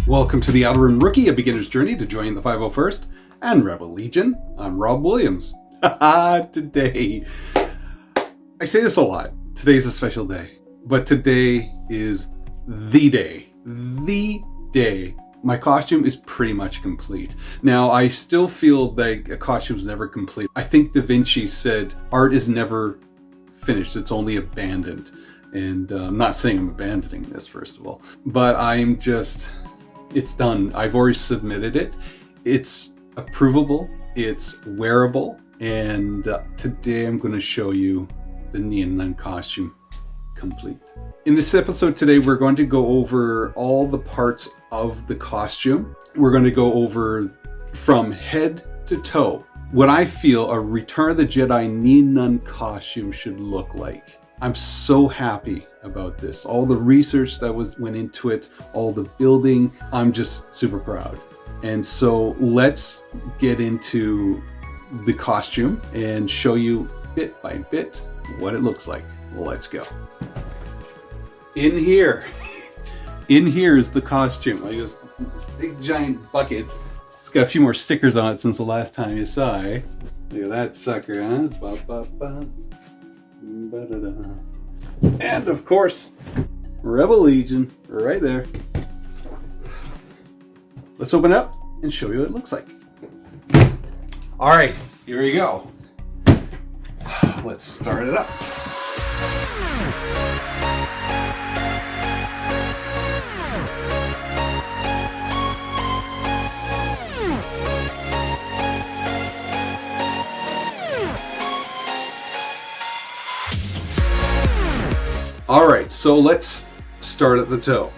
Welcome to the Outer Rim Rookie, a beginner's journey to join the 501st and Rebel Legion. I'm Rob Williams. Today, I say this a lot, today's a special day, but today is the day. The day. My costume is pretty much complete. Now, I still feel like a costume is never complete. I think Da Vinci said art is never finished, it's only abandoned. And I'm not saying I'm abandoning this, first of all, but I'm just... it's done. I've already submitted it. It's approvable, it's wearable, and today I'm going to show you the Nien Nunb Costume complete. In this episode today, we're going to go over all the parts of the costume. We're going to go over from head to toe what I feel a Return of the Jedi Nien Nunb costume should look like. I'm so happy about this. All the research that went into it, all the building, I'm just super proud. And so let's get into the costume and show you bit by bit what it looks like. Let's go. In here is the costume. I just, this big giant buckets. It's got a few more stickers on it since the last time you saw it. Look at that sucker, huh? Ba, ba, ba. Ba-da-da. And of course, Rebel Legion right there. Let's open it up and show you what it looks like. All right, here we go. Let's start it up. All right, so let's start at the toe.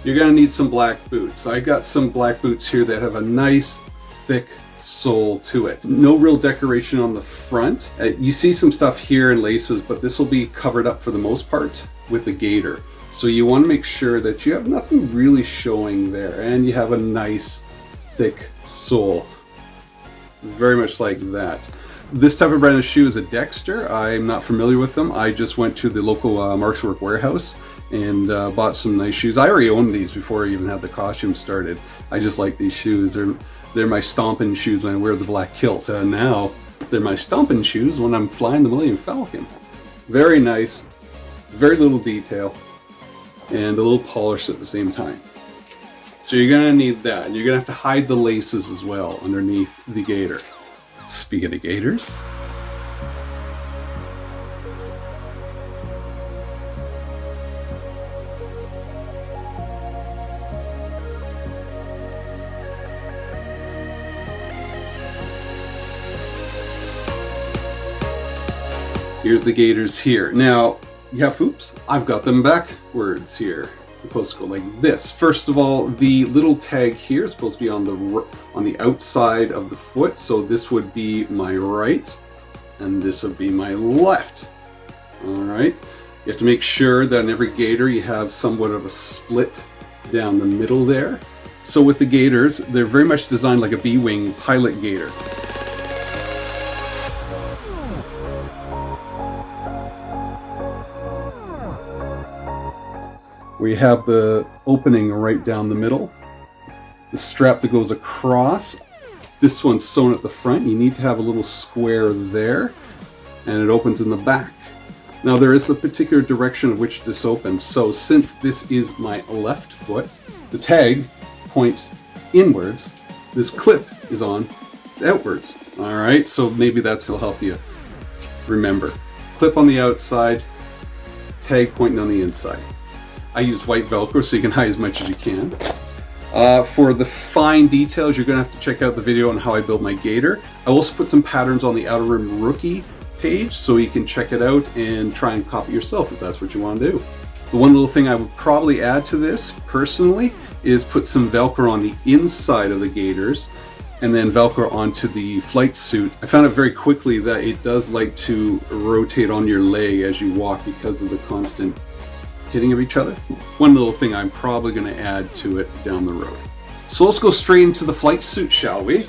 You're gonna need some black boots. I got some black boots here that have a nice thick sole to it. No real decoration on the front. You see some stuff here and laces, but this will be covered up for the most part with the Gator. So you wanna make sure that you have nothing really showing there and you have a nice thick sole. Very much like that. This type of brand of shoe is a Dexter. I'm not familiar with them. I just went to the local Mark's Work warehouse and bought some nice shoes. I already owned these before I even had the costume started. I just like these shoes. They're my stomping shoes when I wear the black kilt. Now they're my stomping shoes when I'm flying the Millennium Falcon. Very nice, very little detail, and a little polish at the same time. So you're gonna need that. You're gonna have to hide the laces as well underneath the Gator. Speaking of gators, here's the gators here. Now, you have, oops, I've got them backwards here. They're supposed to go like this. First of all, the little tag here is supposed to be on the outside of the foot, so this would be my right, and this would be my left. All right. You have to make sure that in every Gator you have somewhat of a split down the middle there. So with the Gators, they're very much designed like a B-wing pilot Gator. Where you have the opening right down the middle, the strap that goes across. This one's sewn at the front. You need to have a little square there, and it opens in the back. Now there is a particular direction of which this opens, so since this is my left foot, the tag points inwards, this clip is on outwards. All right, so maybe that'll help you remember. Clip on the outside, tag pointing on the inside. I use white Velcro so you can hide as much as you can. For the fine details, you're going to have to check out the video on how I build my Gator. I also put some patterns on the Outer Rim Rookie page so you can check it out and try and copy yourself if that's what you want to do. The one little thing I would probably add to this, personally, is put some Velcro on the inside of the Gators and then Velcro onto the flight suit. I found out very quickly that it does like to rotate on your leg as you walk because of the constant hitting of each other. One little thing I'm probably going to add to it down the road. So let's go straight into the flight suit, shall we?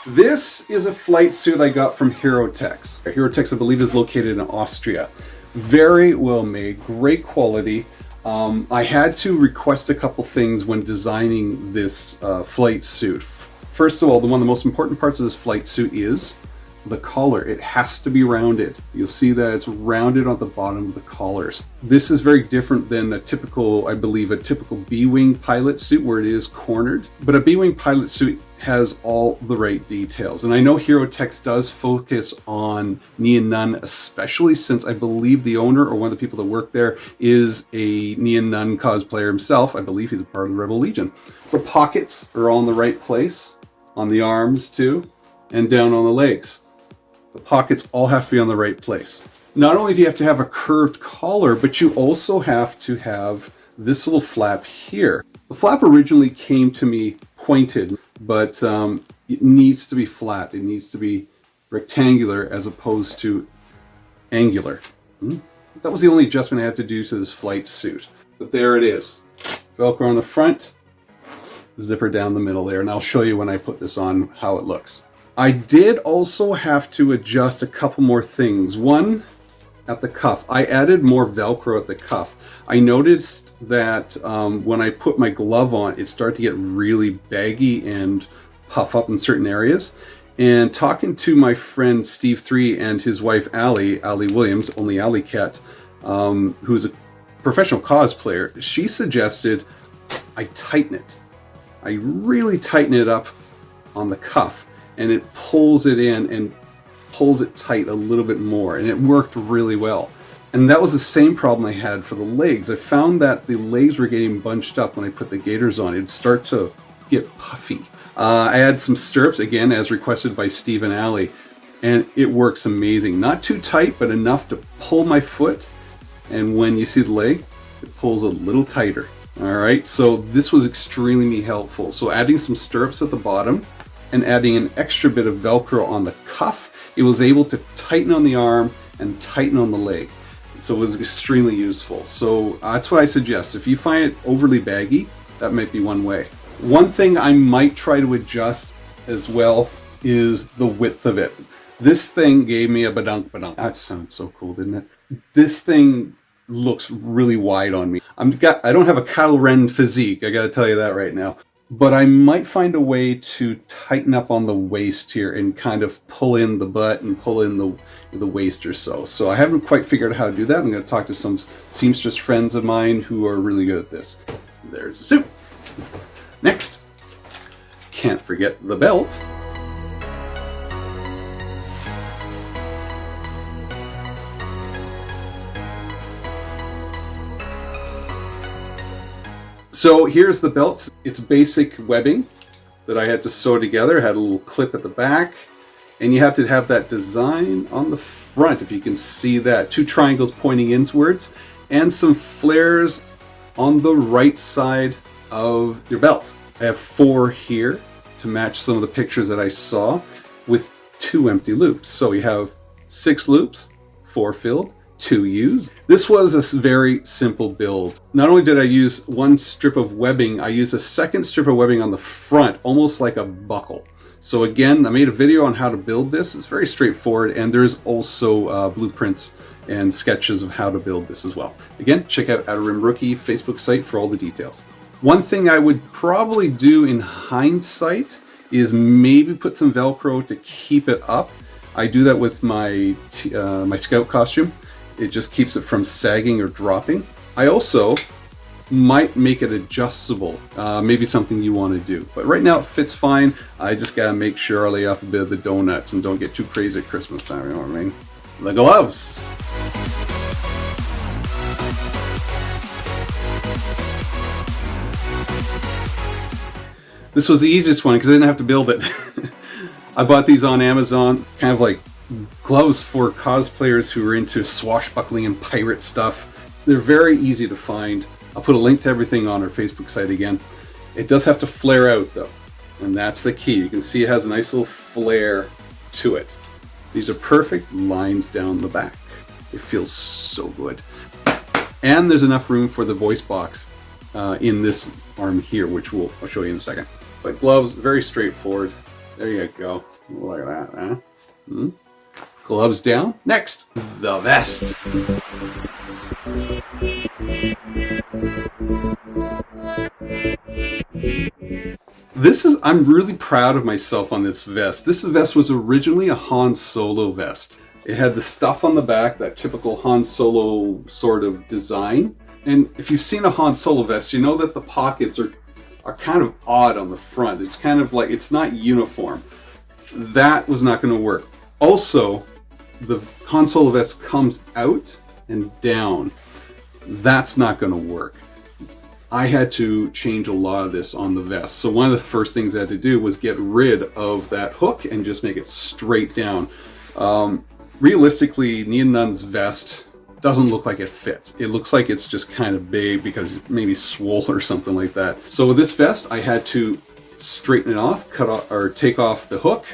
This is a flight suit I got from Herotex. Herotex, I believe, is located in Austria. Very well made, great quality. I had to request a couple things when designing this flight suit. First of all, one of the most important parts of this flight suit is the collar. It has to be rounded. You'll see that it's rounded on the bottom of the collars. This is very different than a typical, I believe, a typical B-wing pilot suit where it is cornered. But a B-wing pilot suit has all the right details. And I know Herotex does focus on Nien Nunb, especially since I believe the owner or one of the people that work there is a Nien Nunb cosplayer himself. I believe he's a part of the Rebel Legion. The pockets are all in the right place, on the arms too, and down on the legs. The pockets all have to be on the right place. Not only do you have to have a curved collar, but you also have to have this little flap here. The flap originally came to me pointed, but it needs to be flat. It needs to be rectangular as opposed to angular. That was the only adjustment I had to do to this flight suit. But there it is. Velcro on the front, zipper down the middle there, and I'll show you when I put this on how it looks. I did also have to adjust a couple more things. One, at the cuff. I added more Velcro at the cuff. I noticed that when I put my glove on, it started to get really baggy and puff up in certain areas. And talking to my friend Steve 3 and his wife Allie Williams, only Alley Cat, who's a professional cosplayer, she suggested I tighten it. I really tighten it up on the cuff, and it pulls it in and pulls it tight a little bit more, and it worked really well. And that was the same problem I had for the legs. I found that the legs were getting bunched up when I put the gaiters on. It'd start to get puffy. I had some stirrups, again, as requested by Steve and Allie, and it works amazing. Not too tight, but enough to pull my foot, and when you see the leg, it pulls a little tighter. All right, so this was extremely helpful. So adding some stirrups at the bottom and adding an extra bit of Velcro on the cuff, it was able to tighten on the arm and tighten on the leg. So it was extremely useful. So that's what I suggest. If you find it overly baggy, that might be one way. One thing I might try to adjust as well is the width of it. This thing gave me a badunk. That sounds so cool, didn't it? This thing looks really wide on me. I don't have a Kyle Ren physique, I gotta tell you that right now. But I might find a way to tighten up on the waist here and kind of pull in the butt and pull in the waist or so. So I haven't quite figured out how to do that. I'm going to talk to some seamstress friends of mine who are really good at this. There's the suit. Next, can't forget the belt. So here's the belt. It's basic webbing that I had to sew together. It had a little clip at the back, and you have to have that design on the front, if you can see that. 2 triangles pointing inwards, and some flares on the right side of your belt. I have 4 here to match some of the pictures that I saw, with 2 empty loops. So you have 6 loops, 4 filled, 2 used. This was a very simple build. Not only did I use 1 strip of webbing, I used a 2nd strip of webbing on the front, almost like a buckle. So again, I made a video on how to build this. It's very straightforward, and there's also blueprints and sketches of how to build this as well. Again, check out Outer Rim Rookie Facebook site for all the details. One thing I would probably do in hindsight is maybe put some Velcro to keep it up. I do that with my scout costume. It just keeps it from sagging or dropping. I also might make it adjustable, maybe something you want to do. But right now it fits fine. I just gotta make sure I lay off a bit of the donuts and don't get too crazy at Christmas time, you know what I mean? The gloves. This was the easiest one because I didn't have to build it. I bought these on Amazon, kind of like gloves for cosplayers who are into swashbuckling and pirate stuff. They're very easy to find. I'll put a link to everything on our Facebook site again. It does have to flare out though, and that's the key. You can see it has a nice little flare to it. These are perfect lines down the back. It feels so good. And there's enough room for the voice box in this arm here, which I'll show you in a second. But gloves, very straightforward. There you go. Look at that, huh? Hmm? Gloves down. Next, the vest. I'm really proud of myself on this vest. This vest was originally a Han Solo vest. It had the stuff on the back, that typical Han Solo sort of design. And if you've seen a Han Solo vest, you know that the pockets are kind of odd on the front. It's kind of like, it's not uniform. That was not going to work. Also, the Han Solo vest comes out and down. That's not going to work. I had to change a lot of this on the vest. So one of the first things I had to do was get rid of that hook and just make it straight down. Realistically, Nien Nunb's vest doesn't look like it fits. It looks like it's just kind of big because it maybe swole or something like that. So with this vest, I had to straighten it off, cut off or take off the hook,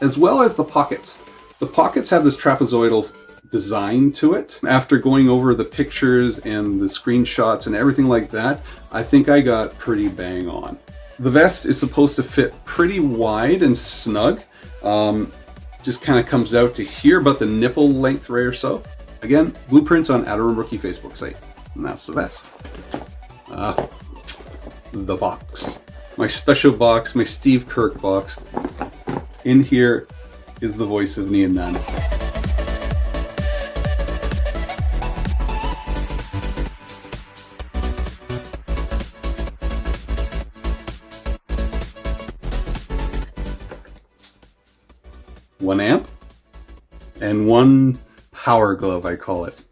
as well as the pockets. The pockets have this trapezoidal design to it. After going over the pictures and the screenshots and everything like that, I think I got pretty bang on. The vest is supposed to fit pretty wide and snug. Just kind of comes out to here, about the nipple length right or so. Again, blueprints on Adam Rookie Facebook site. And that's the vest. The box. My special box, my Steve Kirk box. In here is the voice of Nien Nunb. One amp and one power glove, I call it.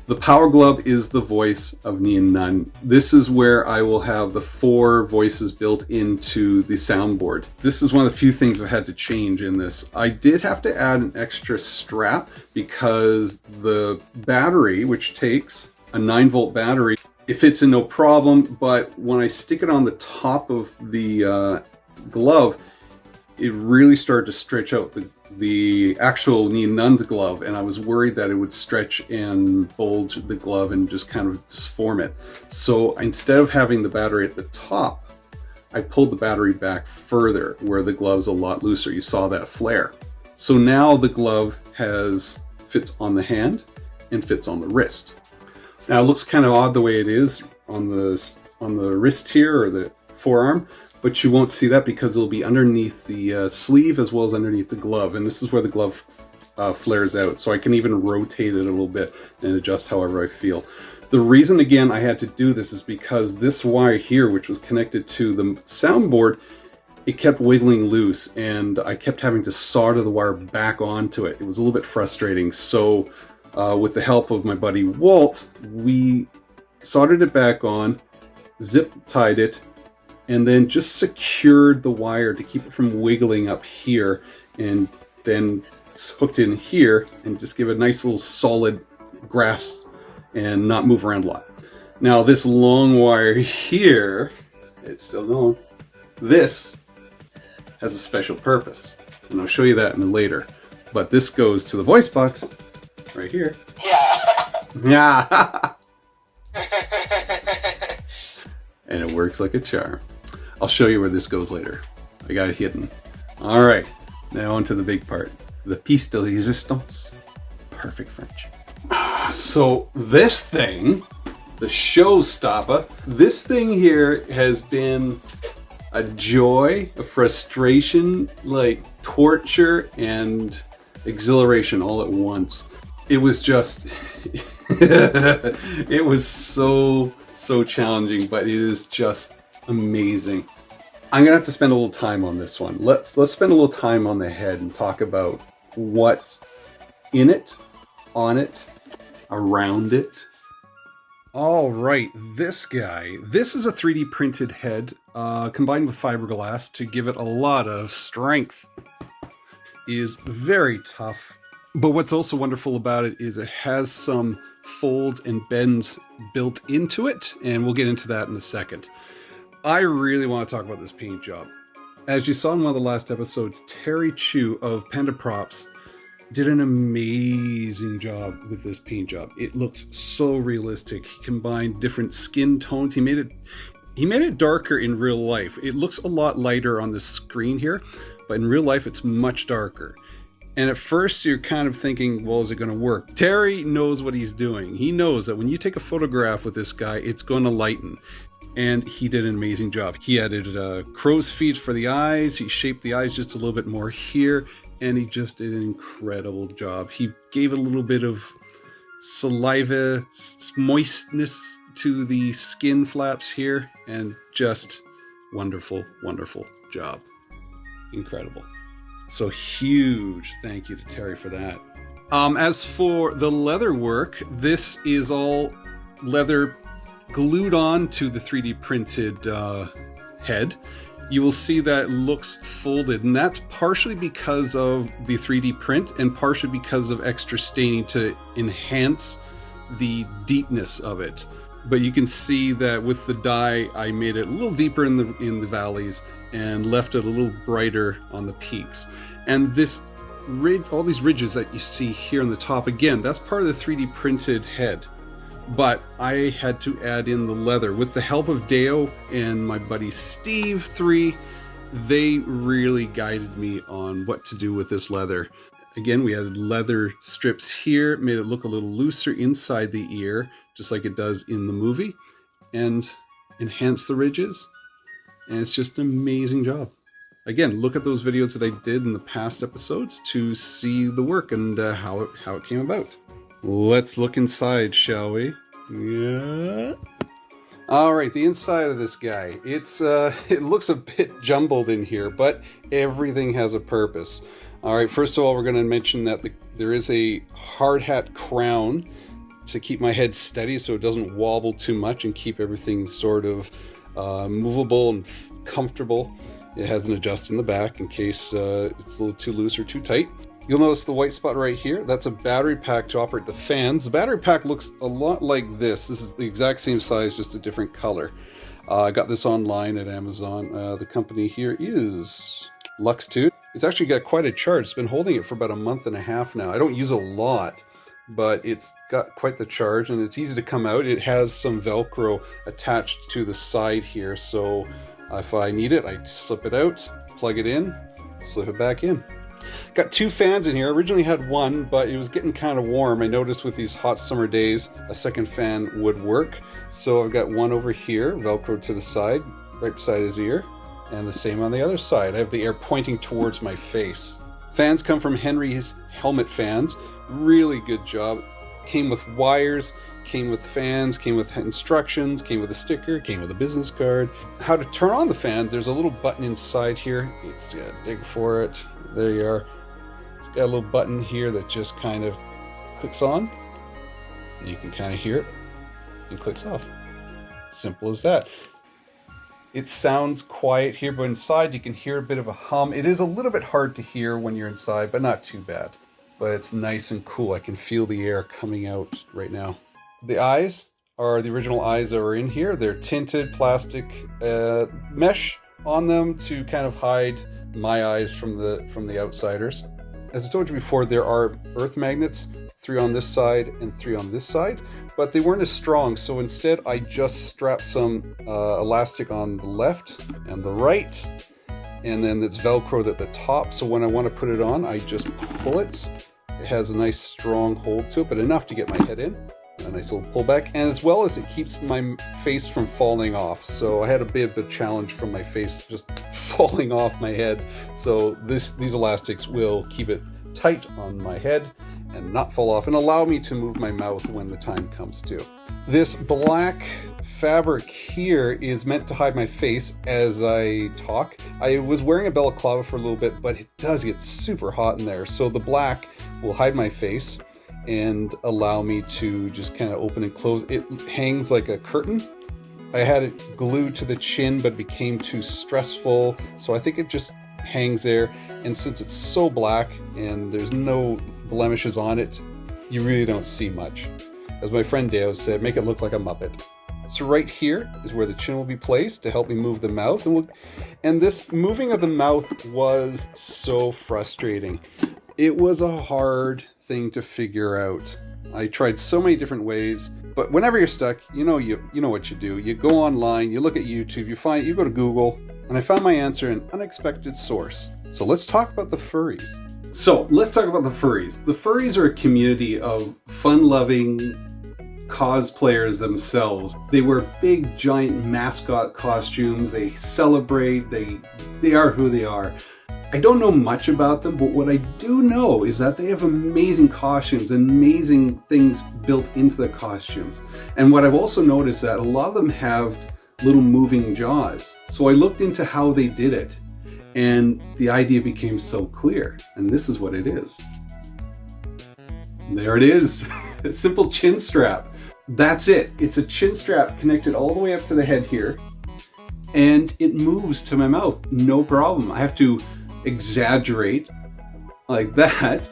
The power glove is the voice of Nien Nunb. This is where I will have the 4 voices built into the soundboard. This is one of the few things I had to change in this. I did have to add an extra strap because the battery, which takes a 9-volt battery, it fits in no problem, but when I stick it on the top of the glove, it really started to stretch out the actual Nien Nunb's glove, and I was worried that it would stretch and bulge the glove and just kind of disform it. So instead of having the battery at the top, I pulled the battery back further where the glove's a lot looser. You saw that flare. So now the glove fits on the hand and fits on the wrist. Now it looks kind of odd the way it is on the wrist here, or the forearm, but you won't see that because it'll be underneath the sleeve as well as underneath the glove, and this is where the glove flares out, so I can even rotate it a little bit and adjust however I feel. The reason, again, I had to do this is because this wire here, which was connected to the soundboard, it kept wiggling loose, and I kept having to solder the wire back onto it. It was a little bit frustrating, so with the help of my buddy Walt, we soldered it back on, zip tied it, and then just secured the wire to keep it from wiggling up here, and then hooked in here and just give it a nice little solid grasp and not move around a lot. Now this long wire here, it's still going. This has a special purpose, and I'll show you that later. But this goes to the voice box right here. Yeah. And it works like a charm. I'll show you where this goes later. I got it hidden. All right, now on to the big part. The piece de resistance. Perfect French. So this thing, the showstopper, this thing here has been a joy, a frustration, like torture and exhilaration all at once. It was just, it was so challenging, but it is just amazing. I'm gonna have to spend a little time on this one. Let's spend a little time on the head and talk about what's in it, on it, around it. All right, this guy. This is a 3D printed head combined with fiberglass to give it a lot of strength. It is very tough, but what's also wonderful about it is it has some folds and bends built into it, and we'll get into that in a second. I really want to talk about this paint job. As you saw in one of the last episodes, Terry Chu of Panda Props did an amazing job with this paint job. It looks so realistic. He combined different skin tones. He made it He made it darker in real life. It looks a lot lighter on the screen here, but in real life it's much darker. And at first you're kind of thinking, well, is it going to work? Terry knows what he's doing. He knows that when you take a photograph with this guy, it's going to lighten. And he did an amazing job. He added crow's feet for the eyes. He shaped the eyes just a little bit more here. And he just did an incredible job. He gave a little bit of saliva moistness to the skin flaps here. And just wonderful, wonderful job. Incredible. So huge thank you to Terry for that. As for the leather work, this is all leather glued on to the 3D printed head. You will see that it looks folded, and that's partially because of the 3D print and partially because of extra staining to enhance the deepness of it. But you can see that with the dye, I made it a little deeper in the valleys and left it a little brighter on the peaks. And this all these ridges that you see here on the top, again, that's part of the 3D printed head. But I had to add in the leather. With the help of Deo and my buddy Steve 3, they really guided me on what to do with this leather. Again, we added leather strips here, made it look a little looser inside the ear, just like it does in the movie, and enhanced the ridges. And it's just an amazing job. Again, look at those videos that I did in the past episodes to see the work and how it came about. Let's look inside, shall we? Yeah. All right, the inside of this guy. It looks a bit jumbled in here, but everything has a purpose. All right, first of all, we're going to mention that there is a hard hat crown to keep my head steady so it doesn't wobble too much and keep everything sort of movable and comfortable. It has an adjust in the back in case it's a little too loose or too tight. You'll notice the white spot right here. That's a battery pack to operate the fans. The battery pack looks a lot like this. This is the exact same size, just a different color. I got this online at Amazon. The company here is Lux2. It's actually got quite a charge. It's been holding it for about a month and a half now. I don't use a lot, but it's got quite the charge and it's easy to come out. It has some Velcro attached to the side here, so if I need it, I slip it out, plug it in, slip it back in. Got two fans in here. Originally had one, but it was getting kind of warm. I noticed with these hot summer days, a second fan would work. So I've got one over here, Velcro to the side, right beside his ear, and the same on the other side. I have the air pointing towards my face. Fans come from Henry's Helmet Fans. Really good job. Came with wires, came with fans, came with instructions, came with a sticker, came with a business card. How to turn on the fan, there's a little button inside here. It's got to dig for it. There you are. It's got a little button here that just kind of clicks on. And you can kind of hear it and clicks off. Simple as that. It sounds quiet here, but inside you can hear a bit of a hum. It is a little bit hard to hear when you're inside, but not too bad. But it's nice and cool. I can feel the air coming out right now. The eyes are the original eyes that were in here. They're tinted plastic mesh on them to kind of hide my eyes from the outsiders. As I told you before, there are earth magnets, 3 on this side and 3 on this side, but they weren't as strong, so instead I just strapped some elastic on the left and the right, and then it's Velcroed at the top, so when I want to put it on, I just pull it. It has a nice strong hold to it, but enough to get my head in. A nice little pullback, and as well as it keeps my face from falling off. So I had a bit of a challenge from my face just falling off my head. So these elastics will keep it tight on my head and not fall off and allow me to move my mouth when the time comes to. This black fabric here is meant to hide my face as I talk. I was wearing a balaclava for a little bit, but it does get super hot in there. So the black will hide my face and allow me to just kind of open and close. It hangs like a curtain. I had it glued to the chin, but it became too stressful, so I think it just hangs there. And since it's so black and there's no blemishes on it, you really don't see much. As my friend Deo said, make it look like a Muppet. So right here is where the chin will be placed to help me move the mouth. And this moving of the mouth was so frustrating. It was a hard thing to figure out. I tried so many different ways, But whenever you're stuck, you know what you do. You go online, you look at YouTube, you go to Google, and I found my answer in an unexpected source. So let's talk about the furries. So let's talk about the furries. The furries are a community of fun-loving cosplayers themselves. They wear big, giant mascot costumes. They celebrate. They are who they are. I don't know much about them, but what I do know is that they have amazing costumes, amazing things built into the costumes. And what I've also noticed that a lot of them have little moving jaws. So I looked into how they did it, and the idea became so clear. And this is what it is. There it is. A simple chin strap. That's it. It's a chin strap connected all the way up to the head here, and it moves to my mouth. No problem. I have to exaggerate like that,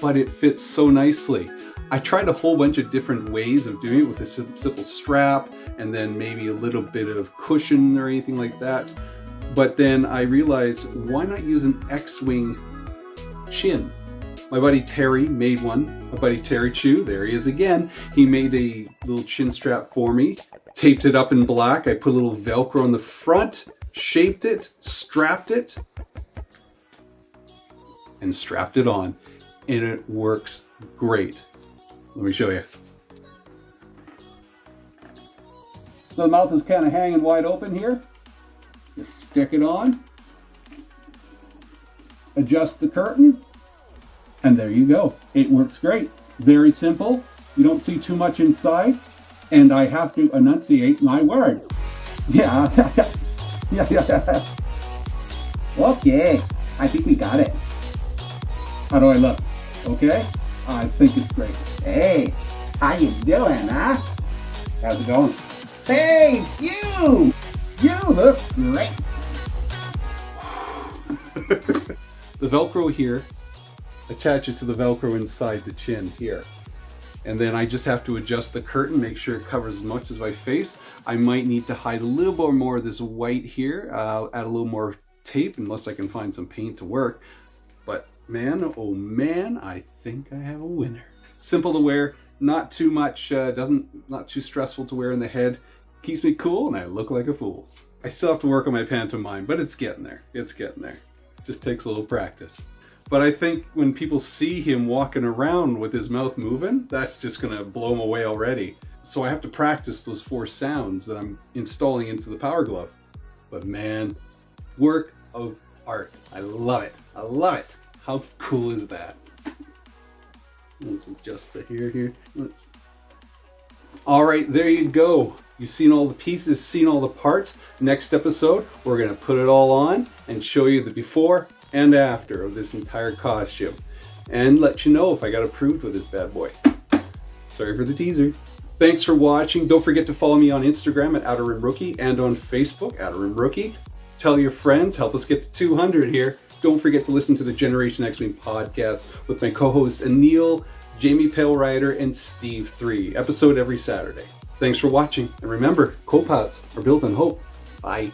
but it fits so nicely. I tried a whole bunch of different ways of doing it with a simple strap and then maybe a little bit of cushion or anything like that. But then I realized, why not use an X-wing chin? My buddy Terry made one. My buddy Terry Chu, there he is again. He made a little chin strap for me, taped it up in black. I put a little Velcro on the front, shaped it, strapped it, and strapped it on, and it works great. Let me show you. So the mouth is kind of hanging wide open here. Just stick it on, adjust the curtain, and there you go. It works great. Very simple. You don't see too much inside, and I have to enunciate my word. Yeah. Yeah. Okay, I think we got it. How do I look? Okay? I think it's great. Hey, how you doing, huh? How's it going? Hey, you! You look great! The Velcro here, attach it to the Velcro inside the chin here. And then I just have to adjust the curtain, make sure it covers as much as my face. I might need to hide a little bit more of this white here, add a little more tape, unless I can find some paint to work. But man, oh man, I think I have a winner. Simple to wear, not too much, not too stressful to wear in the head. Keeps me cool and I look like a fool. I still have to work on my pantomime, but it's getting there. It's getting there. Just takes a little practice. But I think when people see him walking around with his mouth moving, that's just gonna blow him away already. So I have to practice those 4 sounds that I'm installing into the Power Glove. But man, work of art. I love it. I love it. How cool is that? Let's adjust the hair here. All right, there you go. You've seen all the pieces, seen all the parts. Next episode, we're gonna put it all on and show you the before and after of this entire costume, and let you know if I got approved with this bad boy. Sorry for the teaser. Thanks for watching. Don't forget to follow me on Instagram at Outer Rim Rookie and on Facebook, Outer Rim Rookie. Tell your friends, help us get to 200 here. Don't forget to listen to the Generation X-Wing podcast with my co-hosts Anil, Jamie Palerider, and Steve 3. Episode every Saturday. Thanks for watching, and remember, co-pilots are built on hope. Bye.